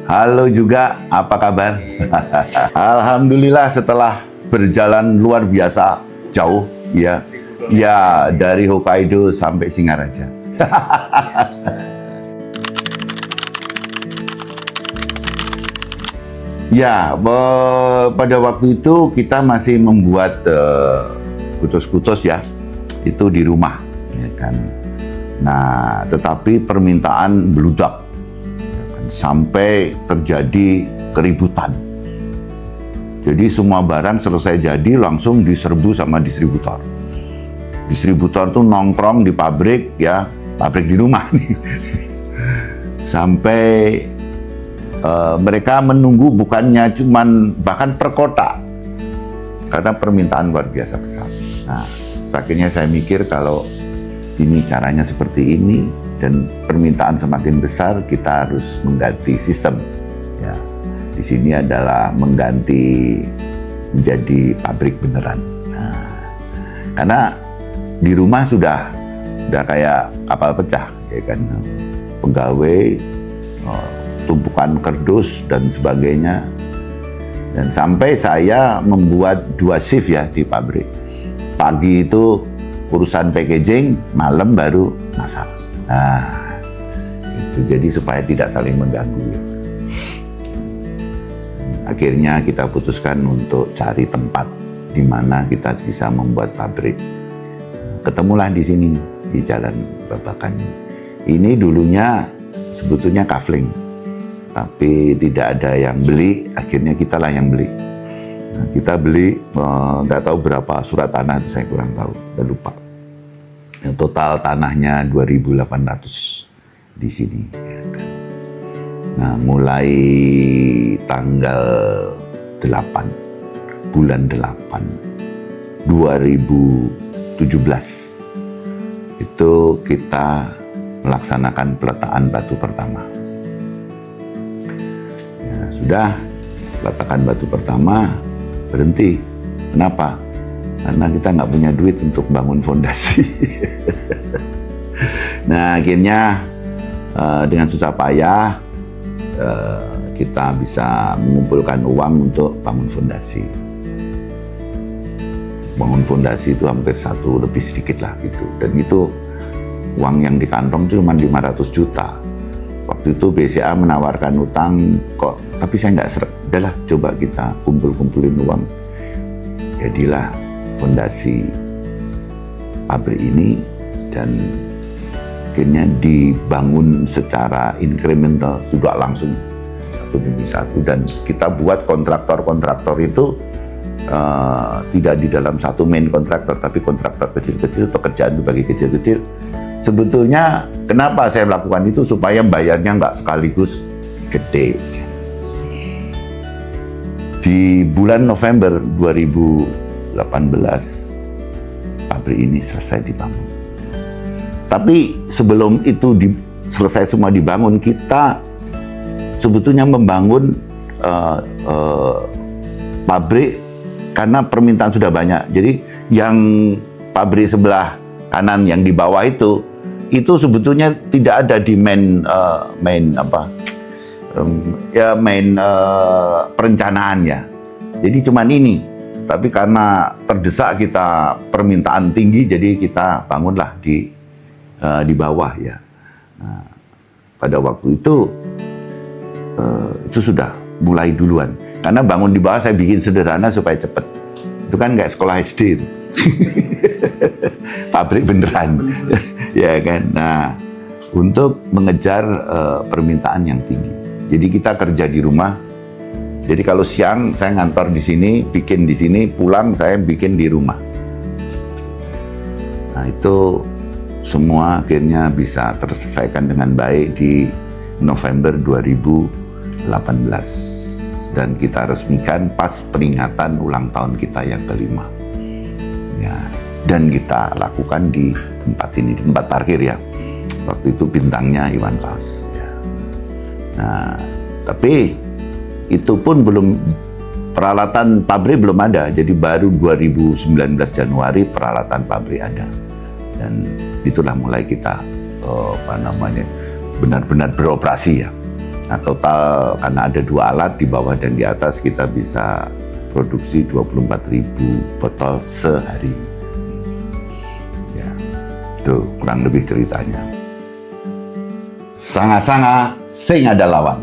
Halo juga, apa kabar? Alhamdulillah setelah berjalan luar biasa jauh, ya dari Hokkaido sampai Singaraja. Ya, pada waktu itu kita masih membuat kutus-kutus ya, itu di rumah, ya kan. Nah, tetapi permintaan beludak. Sampai terjadi keributan. Jadi semua barang selesai jadi langsung diserbu sama distributor. Distributor tuh nongkrong di pabrik ya, pabrik di rumah nih. Sampai mereka menunggu bukannya cuman bahkan per kota. Karena permintaan luar biasa besar. Nah, akhirnya saya mikir kalau ini caranya seperti ini, dan permintaan semakin besar, kita harus mengganti sistem. Ya, di sini adalah mengganti menjadi pabrik beneran. Nah, karena di rumah sudah kayak kapal pecah, ya kan, pegawai, tumpukan kardus dan sebagainya. Dan sampai saya membuat 2 shift ya di pabrik. Pagi itu urusan packaging, malam baru masak. Nah, itu jadi supaya tidak saling mengganggu. Akhirnya kita putuskan untuk cari tempat di mana kita bisa membuat pabrik. Ketemulah di sini, di Jalan Babakan. Ini dulunya sebetulnya kafling, tapi tidak ada yang beli, akhirnya kitalah yang beli. Nah, kita beli, nggak tahu berapa surat tanah, saya kurang tahu, udah lupa. Total tanahnya 2.800 di sini. Nah, mulai tanggal 8, bulan 8, 2017, itu kita melaksanakan peletakan batu pertama. Ya, sudah, peletakan batu pertama berhenti. Kenapa? Karena kita nggak punya duit untuk bangun fondasi. Nah, akhirnya dengan susah payah kita bisa mengumpulkan uang untuk bangun fondasi. Bangun fondasi itu hampir 1 lebih sedikit lah gitu. Dan itu uang yang di kantong itu cuma 500 juta. Waktu itu BCA menawarkan utang kok, tapi saya nggak seret. Udahlah, coba kita kumpulin uang. Jadilah fondasi pabrik ini, dan akhirnya dibangun secara incremental, juga langsung satu demi satu, dan kita buat kontraktor itu tidak di dalam satu main kontraktor, tapi kontraktor kecil-kecil, pekerjaan dibagi kecil-kecil. Sebetulnya kenapa saya melakukan itu, supaya bayarnya nggak sekaligus gede. Di bulan November 2018, pabrik ini selesai dibangun. Tapi sebelum itu selesai semua dibangun, kita sebetulnya membangun pabrik karena permintaan sudah banyak. Jadi yang pabrik sebelah kanan yang di bawah itu sebetulnya tidak ada di main perencanaan ya. Jadi cuman ini. Tapi karena terdesak kita permintaan tinggi, jadi kita bangunlah di bawah ya. Nah, pada waktu itu sudah mulai duluan. Karena bangun di bawah saya bikin sederhana supaya cepat. Itu kan kayak sekolah SD itu. Pabrik beneran. Ya kan. Nah, untuk mengejar permintaan yang tinggi. Jadi kita kerja di rumah. Jadi kalau siang saya ngantor di sini, bikin di sini, pulang saya bikin di rumah. Nah, itu semua akhirnya bisa terselesaikan dengan baik di November 2018. Dan kita resmikan pas peringatan ulang tahun kita yang ke-5. Ya, dan kita lakukan di tempat ini, di tempat parkir ya. Waktu itu bintangnya Iwan Fals. Ya. Nah, tapi itu pun belum, peralatan pabrik belum ada. Jadi baru 2019 Januari peralatan pabrik ada. Dan itulah mulai kita benar-benar beroperasi ya. Nah, total karena ada 2 alat di bawah dan di atas, kita bisa produksi 24.000 botol sehari. Ya, itu kurang lebih ceritanya. Sanga-sanga sing ada lawan.